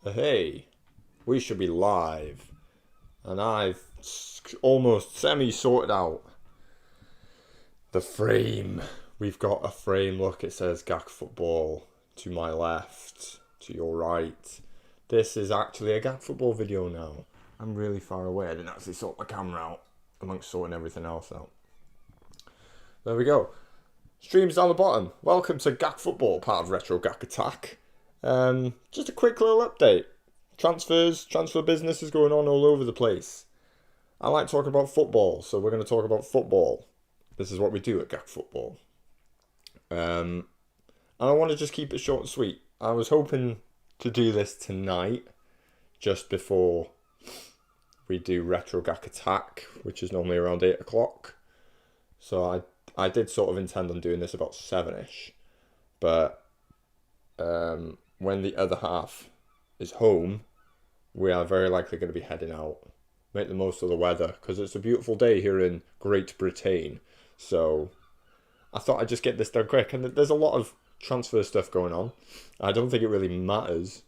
Hey, we should be live. And I've almost semi-sorted out the frame. We've got a frame. Look, it says Gak Football to my left, to your right. This is actually a Gak Football video now. I'm really far away. I didn't actually sort the camera out amongst sorting everything else out. There we go. Streams down the bottom. Welcome to Gak Football, part of Retro Gak Attack. Just a quick little update. Transfer business is going on all over the place. I like talking about football, so we're going to talk about football. This is what we do at Gak Football. And I want to just keep it short and sweet. I was hoping to do this tonight, just before we do Retro Gak Attack, which is normally around 8 o'clock. So I did sort of intend on doing this about 7ish. But when the other half is home, we are very likely going to be heading out. Make the most of the weather, because it's a beautiful day here in Great Britain. So I thought I'd just get this done quick. And there's a lot of transfer stuff going on. I don't think it really matters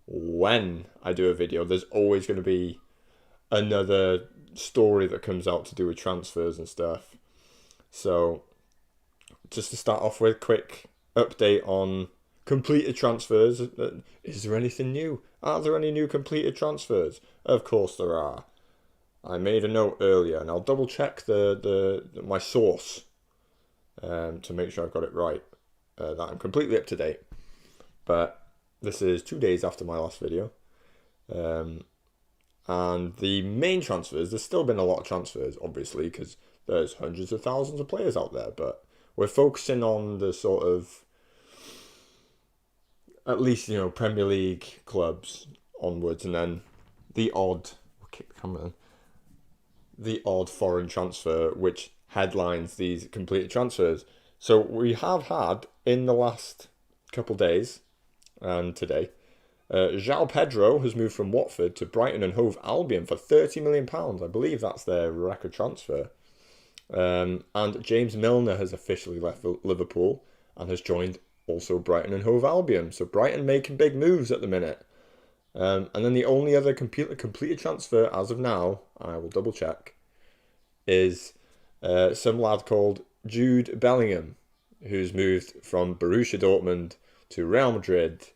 when I do a video. There's always going to be another story that comes out to do with transfers and stuff. So just to start off with, quick update on completed transfers. Is there anything new? Are there any new completed transfers? Of course there are. I made a note earlier, and I'll double check my source to make sure I've got it right. That I'm completely up to date. But this is 2 days after my last video. And the main transfers, there's still been a lot of transfers, obviously, because there's hundreds of thousands of players out there. But we're focusing on the sort of, at least, Premier League clubs onwards, and then the odd, the odd foreign transfer which headlines these completed transfers. So we have had, in the last couple days and today, João Pedro has moved from Watford to Brighton and Hove Albion for £30 million. I believe that's their record transfer. And James Milner has officially left Liverpool and has joined also Brighton and Hove Albion. So Brighton making big moves at the minute. And then the only other completed transfer as of now, I will double check, is some lad called Jude Bellingham, who's moved from Borussia Dortmund to Real Madrid.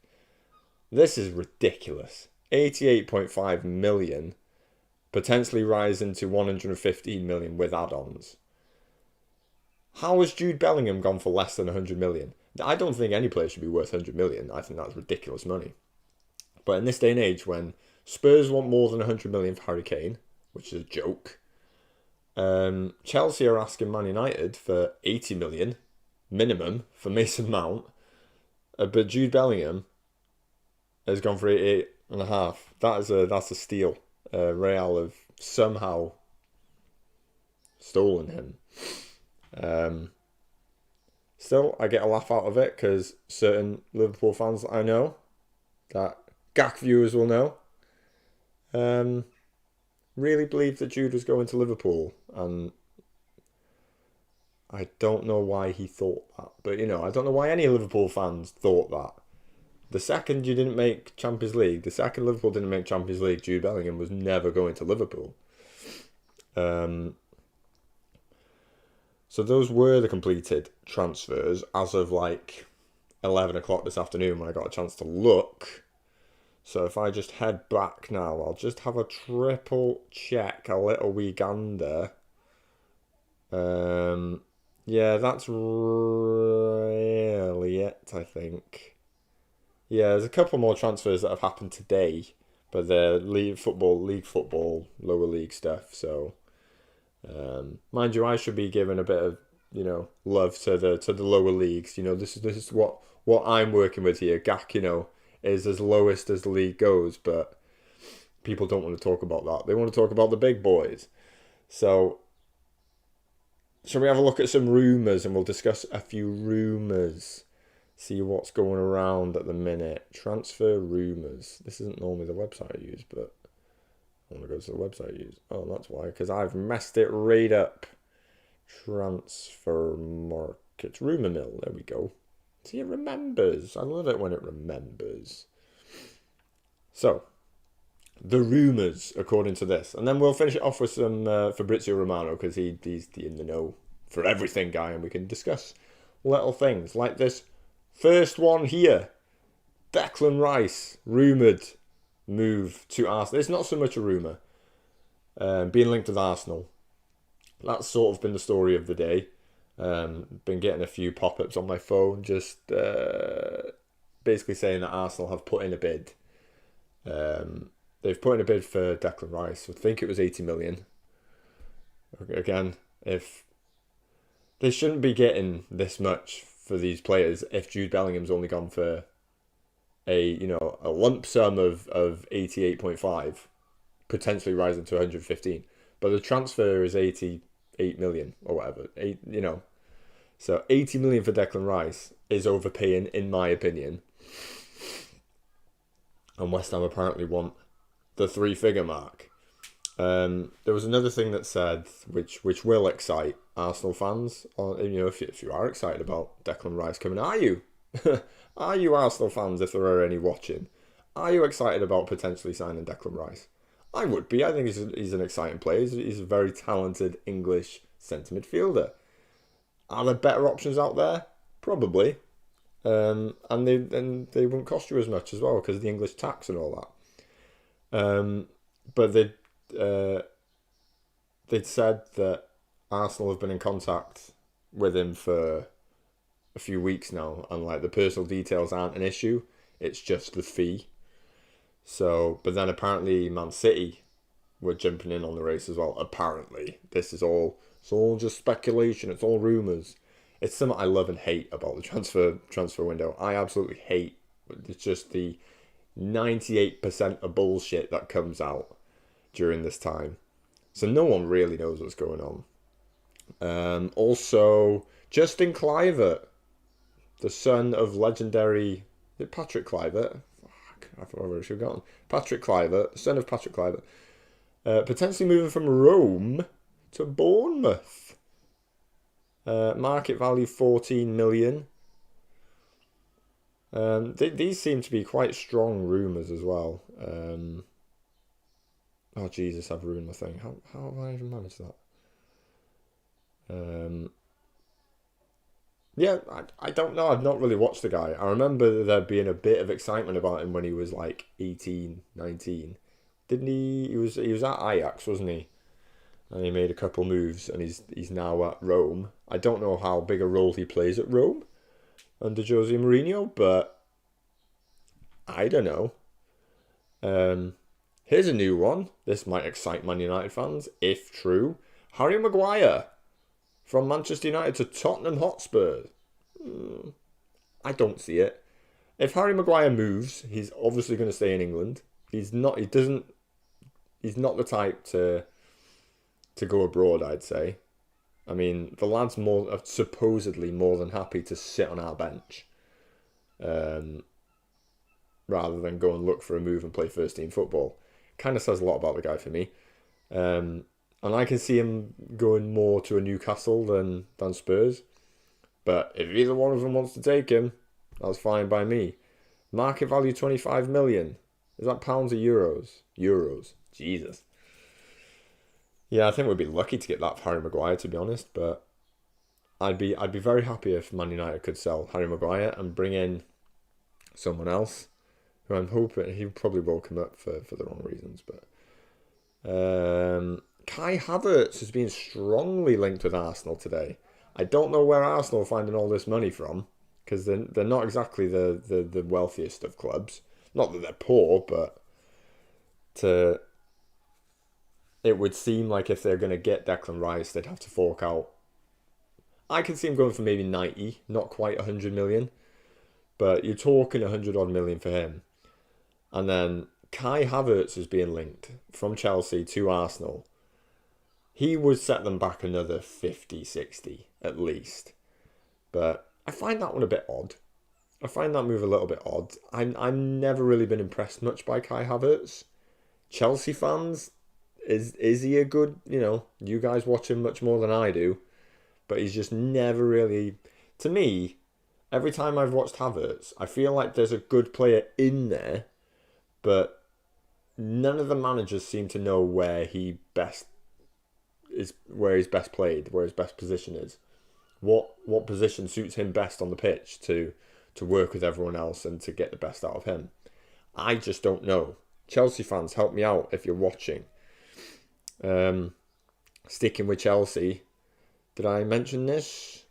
This is ridiculous. 88.5 million, potentially rising to 115 million with add-ons. How has Jude Bellingham gone for less than 100 million? I don't think any player should be worth 100 million. I think that's ridiculous money. But in this day and age, when Spurs want more than 100 million for Harry Kane, which is a joke, Chelsea are asking Man United for 80 million minimum for Mason Mount, but Jude Bellingham has gone for 88.5. That's a steal. Real have somehow stolen him. Still, I get a laugh out of it because certain Liverpool fans that I know, that Gak viewers will know, really believed that Jude was going to Liverpool, and I don't know why he thought that. But, I don't know why any Liverpool fans thought that. The second you didn't make Champions League, the second Liverpool didn't make Champions League, Jude Bellingham was never going to Liverpool. So those were the completed transfers as of 11 o'clock this afternoon when I got a chance to look. So if I just head back now, I'll just have a triple check, a little wee gander. Yeah, that's really it, I think. Yeah, there's a couple more transfers that have happened today, but they're league football, lower league stuff. So, mind you, I should be giving a bit of love to the lower leagues. This is what I'm working with here. Gak, is as lowest as the league goes, but people don't want to talk about that. They want to talk about the big boys. So, shall we have a look at some rumours, and we'll discuss a few rumours. See what's going around at the minute. Transfer rumours. This isn't normally the website I use, but I want to go to the website I use. Oh, that's why, because I've messed it right up. Transfer market. Rumour mill. There we go. See, it remembers. I love it when it remembers. So, the rumours, according to this. And then we'll finish it off with some Fabrizio Romano, because he's the in the know for everything guy, and we can discuss little things like this first one here. Declan Rice, rumoured move to Arsenal. It's not so much a rumour. Being linked with Arsenal. That's sort of been the story of the day. Been getting a few pop-ups on my phone, just basically saying that Arsenal have put in a bid. They've put in a bid for Declan Rice. I think it was 80 million. Again, if they shouldn't be getting this much for these players if Jude Bellingham's only gone for a lump sum of 88.5, potentially rising to 115. But the transfer is 88 million or whatever. So 80 million for Declan Rice is overpaying, in my opinion. And West Ham apparently want the 3-figure mark. There was another thing that said, which will excite Arsenal fans. If you are excited about Declan Rice coming, are you? Are you Arsenal fans, if there are any watching? Are you excited about potentially signing Declan Rice? I would be. I think he's an exciting player. He's a very talented English centre midfielder. Are there better options out there? Probably. And they won't cost you as much as well because of the English tax and all that. But they'd said that Arsenal have been in contact with him for a few weeks now, and like the personal details aren't an issue. It's just the fee. So, but then apparently Man City were jumping in on the race as well. Apparently, it's all just speculation. It's all rumours. It's something I love and hate about the transfer window. I absolutely hate. It's just the 98% of bullshit that comes out during this time. So no one really knows what's going on. Also, Justin Kluivert, the son of legendary Patrick Kluivert. I thought I should have gotten Patrick Kluivert, son of Patrick Kluivert, potentially moving from Rome to Bournemouth. Market value 14 million. These seem to be quite strong rumours as well. Oh Jesus, I've ruined my thing. How have I even managed that? Yeah, I don't know. I've not really watched the guy. I remember there being a bit of excitement about him when he was like 18, 19. Didn't he? He was at Ajax, wasn't he? And he made a couple moves, and he's now at Rome. I don't know how big a role he plays at Rome under Jose Mourinho, but I don't know. Here's a new one. This might excite Man United fans, if true. Harry Maguire from Manchester United to Tottenham Hotspur. I don't see it. If Harry Maguire moves, he's obviously going to stay in England. He's not the type to go abroad, I'd say. I mean, the lad's supposedly more than happy to sit on our bench, rather than go and look for a move and play first team football. Kind of says a lot about the guy for me. And I can see him going more to a Newcastle than Spurs. But if either one of them wants to take him, that's fine by me. Market value 25 million. Is that pounds or euros? Euros. Jesus. Yeah, I think we'd be lucky to get that for Harry Maguire, to be honest. But I'd be very happy if Man United could sell Harry Maguire and bring in someone else, who I'm hoping he probably will come up for the wrong reasons. But Kai Havertz has been strongly linked with Arsenal today. I don't know where Arsenal are finding all this money from, because they're not exactly the wealthiest of clubs. Not that they're poor, but it would seem like if they're going to get Declan Rice, they'd have to fork out. I can see him going for maybe 90, not quite 100 million. But you're talking 100 odd million for him. And then Kai Havertz is being linked from Chelsea to Arsenal. He would set them back another 50, 60 at least. But I find that one a bit odd. I find that move a little bit odd. I've never really been impressed much by Kai Havertz. Chelsea fans, is he a good, you guys watch him much more than I do. But he's just never really, to me, every time I've watched Havertz, I feel like there's a good player in there, but none of the managers seem to know where where he's best played, where his best position is. What position suits him best on the pitch to work with everyone else and to get the best out of him. I just don't know. Chelsea fans, help me out if you're watching. Sticking with Chelsea, did I mention this?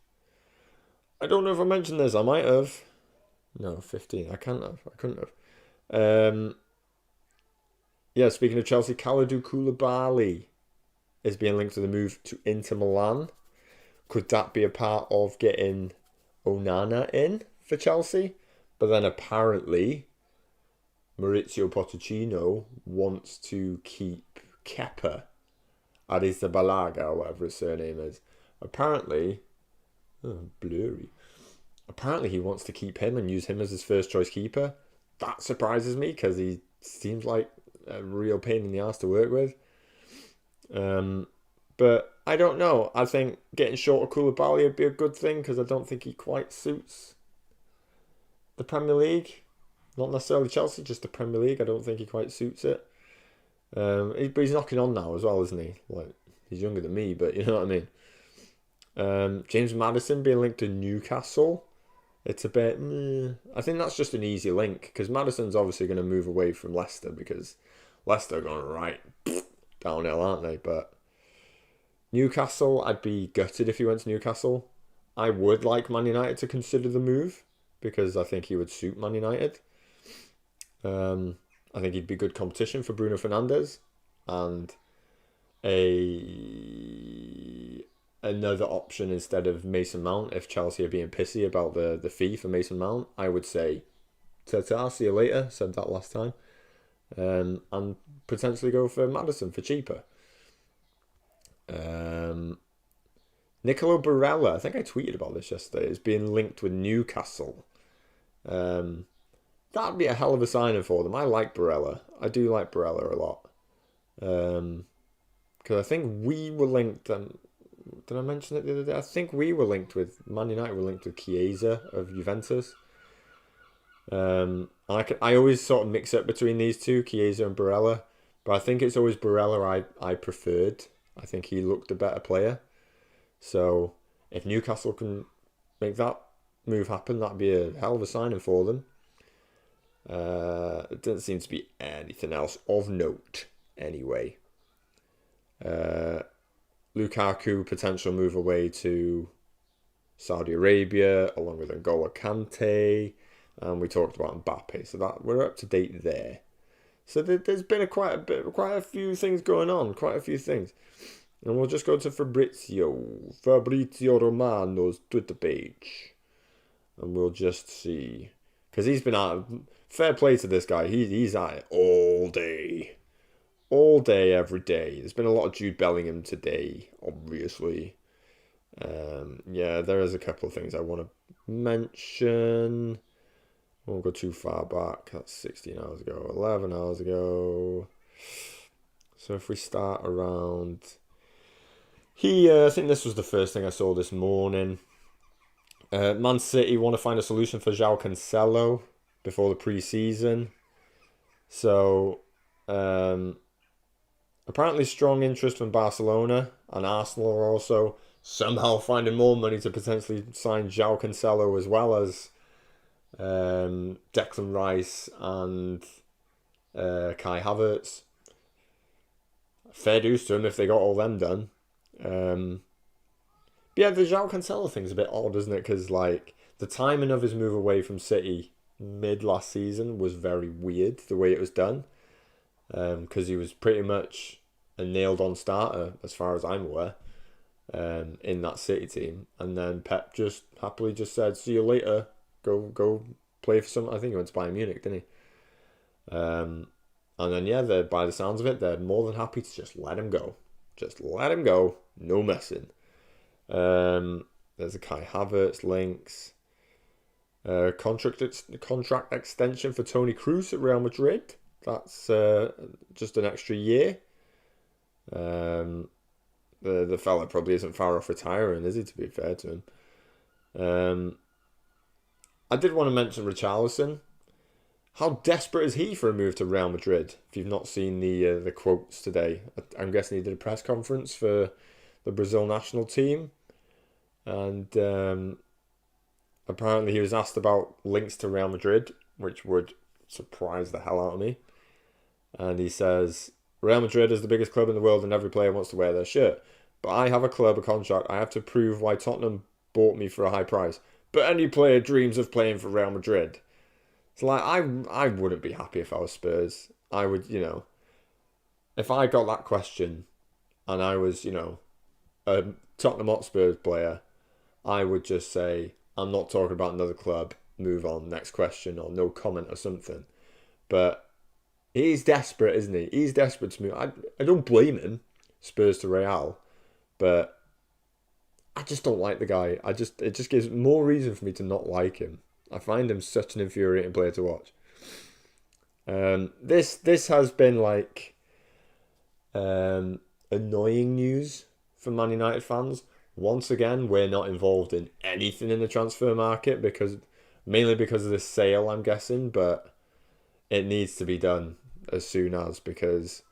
I don't know if I mentioned this. I might have. No, 15. I can't have. I couldn't have. Yeah, speaking of Chelsea, Kalidou Koulibaly is being linked to the move to Inter Milan. Could that be a part of getting Onana in for Chelsea? But then apparently Maurizio Pochettino wants to keep Kepa Arrizabalaga, or whatever his surname is. Apparently, blurry. Apparently he wants to keep him and use him as his first choice keeper. That surprises me because he seems like a real pain in the ass to work with. But I don't know. I think getting short of Koulibaly would be a good thing because I don't think he quite suits the Premier League. Not necessarily Chelsea, just the Premier League. I don't think he quite suits it. But he's knocking on now as well, isn't he? Like, he's younger than me, but you know what I mean. James Maddison being linked to Newcastle. It's a bit... I think that's just an easy link because Maddison's obviously going to move away from Leicester because Leicester are going right downhill, aren't they? But Newcastle, I'd be gutted if he went to Newcastle. I would like Man United to consider the move because I think he would suit Man United. I think he'd be good competition for Bruno Fernandes and another option instead of Mason Mount. If Chelsea are being pissy about the fee for Mason Mount, I would say ta-ta, see you later. Said that last time. And potentially go for Maddison for cheaper. Nicolo Barella, I think I tweeted about this yesterday, is being linked with Newcastle. That'd be a hell of a signing for them. I like Barella. I do like Barella a lot. Because I think we were linked... did I mention it the other day? I think we were linked with... Man United were linked with Chiesa of Juventus. I always sort of mix up between these two, Chiesa and Barella. But I think it's always Barella I preferred. I think he looked a better player. So if Newcastle can make that move happen, that'd be a hell of a signing for them. It doesn't seem to be anything else of note anyway. Lukaku potential move away to Saudi Arabia along with N'Golo Kante, and we talked about Mbappe, so that we're up to date there. So there's been quite a few things going on, quite a few things, and we'll just go to Fabrizio Romano's Twitter page, and we'll just see because he's been out. Fair play to this guy. He's at it all day, every day. There's been a lot of Jude Bellingham today, obviously. Yeah, there is a couple of things I want to mention. Won't go too far back. That's 16 hours ago, 11 hours ago. So if we start around here, I think this was the first thing I saw this morning. Man City want to find a solution for João Cancelo before the pre-season. So, apparently strong interest from Barcelona, and Arsenal are also somehow finding more money to potentially sign João Cancelo as well as Declan Rice and Kai Havertz. Fair dues to them if they got all them done. But yeah, the João Cancelo thing's a bit odd, isn't it? Because like the timing of his move away from City mid last season was very weird, the way it was done. Because he was pretty much a nailed on starter as far as I'm aware in that City team, and then Pep just happily just said see you later, go play for some. I think he went to Bayern Munich, didn't he? And then yeah, by the sounds of it, they're more than happy to just let him go, no messing. There's a Kai Havertz links. Contract extension for Toni Kroos at Real Madrid. That's just an extra year. The fella probably isn't far off retiring, is he, to be fair to him? I did want to mention Richarlison. How desperate is he for a move to Real Madrid? If you've not seen the quotes today, I'm guessing he did a press conference for the Brazil national team, and apparently he was asked about links to Real Madrid, which would surprise the hell out of me. And he says, Real Madrid is the biggest club in the world and every player wants to wear their shirt. But I have a club, a contract. I have to prove why Tottenham bought me for a high price. But any player dreams of playing for Real Madrid. It's like, I wouldn't be happy if I was Spurs. I would, if I got that question and I was, a Tottenham Hotspur player, I would just say, I'm not talking about another club. Move on, next question, or no comment or something. But he's desperate, isn't he? He's desperate to move. I don't blame him, Spurs to Real, but I just don't like the guy. It just gives more reason for me to not like him. I find him such an infuriating player to watch. This has been like annoying news for Man United fans. Once again, we're not involved in anything in the transfer market mainly because of this sale, I'm guessing, but it needs to be done as soon as, because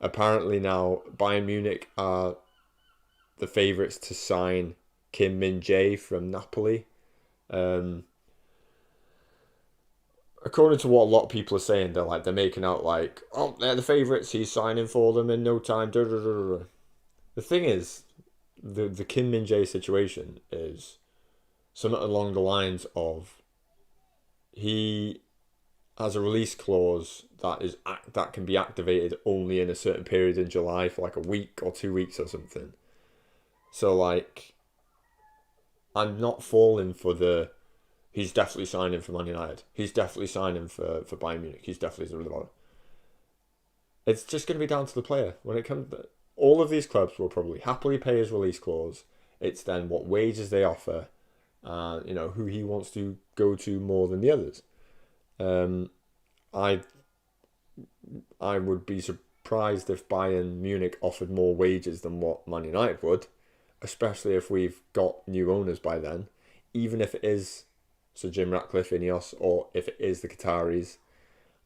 apparently now Bayern Munich are the favourites to sign Kim Min-jae from Napoli. According to what a lot of people are saying, they're making out like, oh, they're the favourites, he's signing for them in no time. The thing is, the Kim Min-jae situation is something along the lines of he has a release clause that can be activated only in a certain period in July for like a week or 2 weeks or something. So like, I'm not falling for he's definitely signing for Man United. He's definitely signing for Bayern Munich. He's definitely It's just going to be down to the player when it comes. All of these clubs will probably happily pay his release clause. It's then what wages they offer, who he wants to go to more than the others. I would be surprised if Bayern Munich offered more wages than what Man United would, especially if we've got new owners by then. Even if it is Sir Jim Ratcliffe, Ineos, or if it is the Qataris,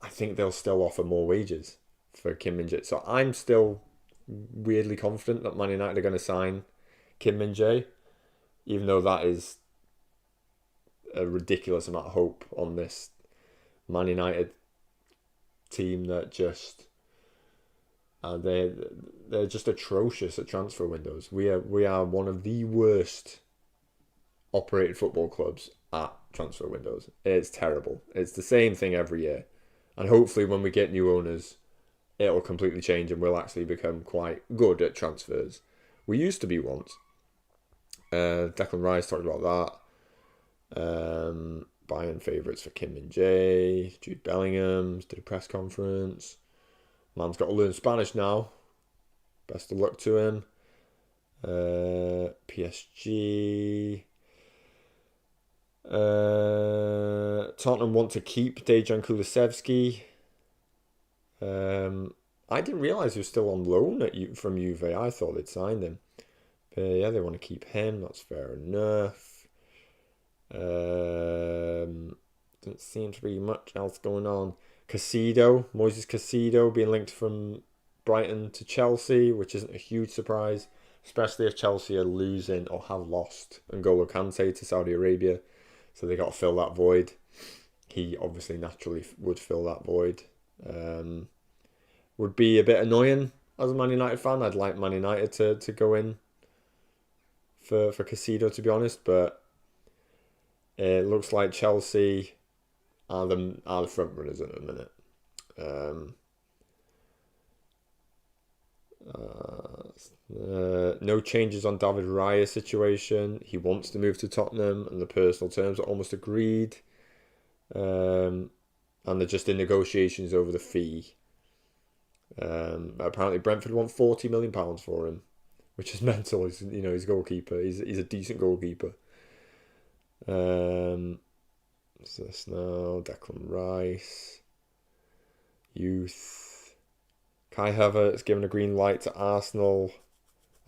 I think they'll still offer more wages for Kim Min-jae. So I'm still weirdly confident that Man United are going to sign Kim Min-jae, even though that is a ridiculous amount of hope on this Man United team that just they're just atrocious at transfer windows. We are one of the worst operated football clubs at transfer windows. It's terrible. It's the same thing every year, and hopefully when we get new owners, it'll completely change and we'll actually become quite good at transfers. We used to be once. Declan Rice talked about that. Bayern favourites for Kim Min-jae. Jude Bellingham did a press conference. Man's got to learn Spanish now. Best of luck to him. PSG. Tottenham want to keep Dejan Kulusevski. I didn't realise he was still on loan from Juve. I thought they'd signed him. But yeah, they want to keep him. That's fair enough. Doesn't seem to be much else going on. Moises Caicedo being linked from Brighton to Chelsea, which isn't a huge surprise, especially if Chelsea are losing or have lost N'Golo Kante to Saudi Arabia. So they got to fill that void. He obviously naturally would fill that void. Would be a bit annoying as a Man United fan. I'd like Man United to go in for Caicedo, to be honest, but it looks like Chelsea are the front runners at the minute. No changes on David Raya's situation. He wants to move to Tottenham, and the personal terms are almost agreed. And they're just in negotiations over the fee. Apparently, Brentford want £40 million for him, which is mental. He's he's a goalkeeper. He's a decent goalkeeper. What's this now? Declan Rice, youth. Kai Havertz given a green light to Arsenal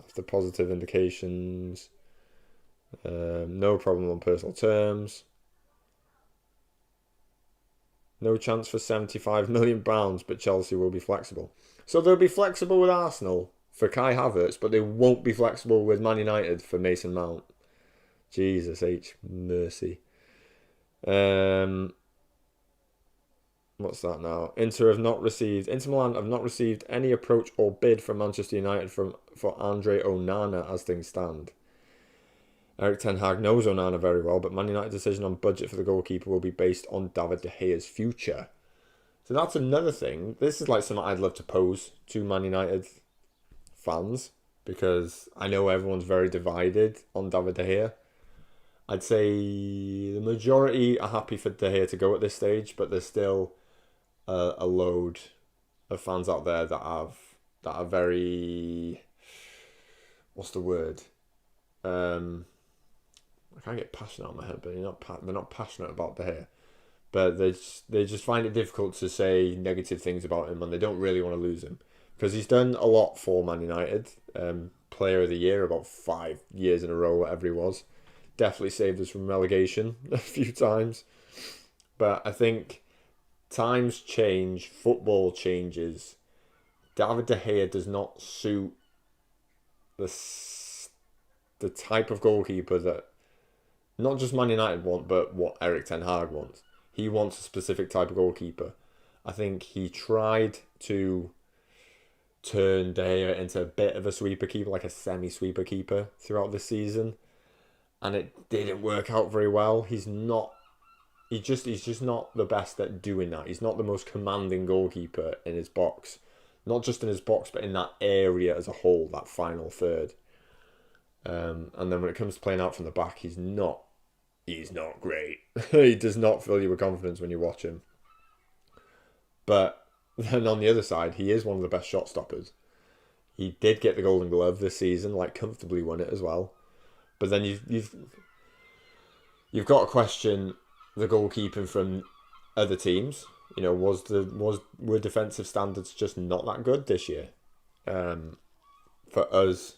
after positive indications. No problem on personal terms. No chance for £75 million, but Chelsea will be flexible. So they'll be flexible with Arsenal for Kai Havertz, but they won't be flexible with Man United for Mason Mount. Jesus H. Mercy. What's that now? Inter Milan have not received any approach or bid from Manchester United for Andre Onana as things stand. Erik Ten Hag knows Onana very well, but Man United's decision on budget for the goalkeeper will be based on David De Gea's future. So that's another thing. This is like something I'd love to pose to Man United fans, because I know everyone's very divided on David De Gea. I'd say the majority are happy for De Gea to go at this stage, but there's still a load of fans out there that are very, what's the word? I can't get passionate on my head, but they're not passionate about De Gea. But they just find it difficult to say negative things about him, and they don't really want to lose him, because he's done a lot for Man United. Player of the Year about 5 years in a row, whatever he was. Definitely saved us from relegation a few times. But I think times change, football changes. David De Gea does not suit the type of goalkeeper that not just Man United want, but what Erik Ten Hag wants. He wants a specific type of goalkeeper. I think he tried to turn De Gea into a bit of a sweeper keeper, like a semi-sweeper keeper throughout this season, and it didn't work out very well. He's just not the best at doing that. He's not the most commanding goalkeeper in his box. Not just in his box, but in that area as a whole, that final third. And then when it comes to playing out from the back, he's not great. He does not fill you with confidence when you watch him. But then on the other side, he is one of the best shot stoppers. He did get the Golden Glove this season, like comfortably won it as well. But then you've got to question the goalkeeping from other teams. You know, were defensive standards just not that good this year? For us,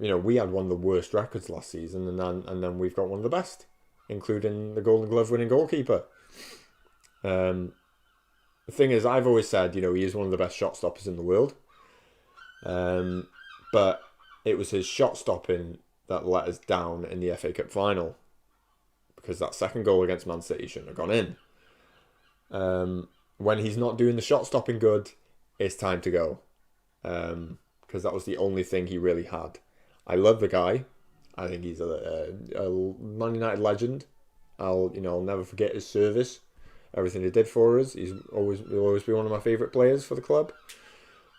you know, we had one of the worst records last season, and then we've got one of the best, including the Golden Glove winning goalkeeper. The thing is, I've always said, you know, he is one of the best shot stoppers in the world. But it was his shot stopping that let us down in the FA Cup final, because that second goal against Man City shouldn't have gone in. When he's not doing the shot stopping good, it's time to go, because that was the only thing he really had. I love the guy. I think he's a Man United legend. I'll never forget his service, everything he did for us. He'll always be one of my favourite players for the club.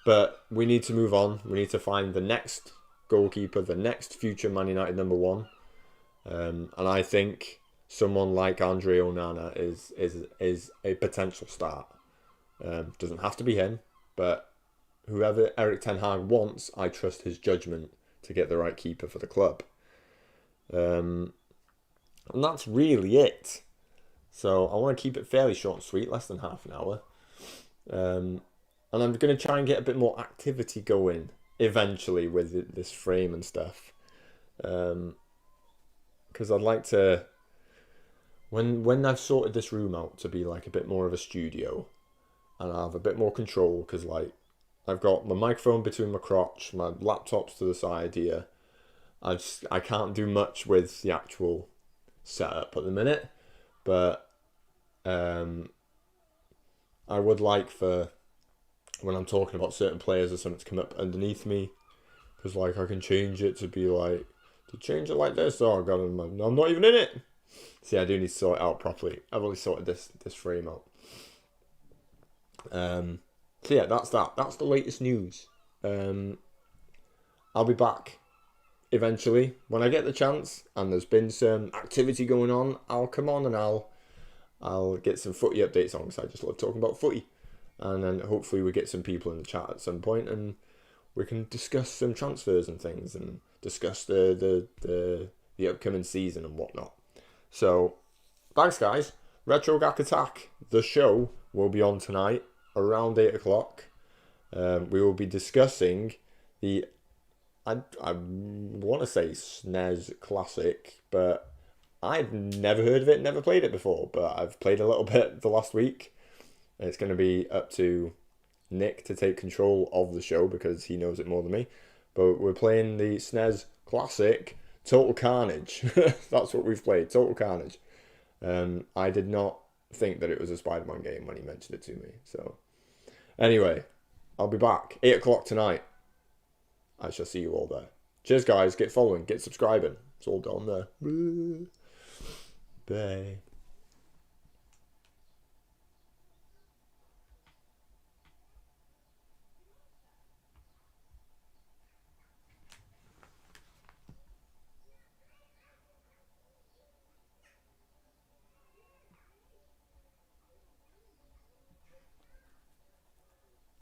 But we need to move on. We need to find the next goalkeeper, the next future Man United number one. And I think someone like Andre Onana is a potential start. Doesn't have to be him, but whoever Erik Ten Hag wants, I trust his judgment to get the right keeper for the club. And that's really it. So I want to keep it fairly short and sweet, less than half an hour. And I'm going to try and get a bit more activity going eventually with this frame and stuff. Because I'd like to, when I've sorted this room out to be like a bit more of a studio, and I have a bit more control, because like I've got my microphone between my crotch, my laptop's to the side here. I can't do much with the actual setup at the minute, but I would like for when I'm talking about certain players or something to come up underneath me, because like I can change it to be like, to change it like this. Oh God, I'm not even in it. See, I do need to sort it out properly. I've only sorted this frame out. So yeah, that's that. That's the latest news. I'll be back eventually when I get the chance, and there's been some activity going on. I'll come on and I'll get some footy updates on, because I just love talking about footy. And then hopefully we get some people in the chat at some point, and we can discuss some transfers and things, and discuss the upcoming season and whatnot. So thanks guys. Retro Gak Attack, the show, will be on tonight around 8 o'clock. We will be discussing the, I want to say SNES Classic, but I've never heard of it, never played it before, but I've played a little bit the last week. And it's going to be up to Nick to take control of the show because he knows it more than me. But we're playing the SNES classic Total Carnage. That's what we've played, Total Carnage. I did not think that it was a Spider-Man game when he mentioned it to me. So anyway, I'll be back 8 o'clock tonight. I shall see you all there. Cheers, guys. Get following, get subscribing. It's all down there. Bye.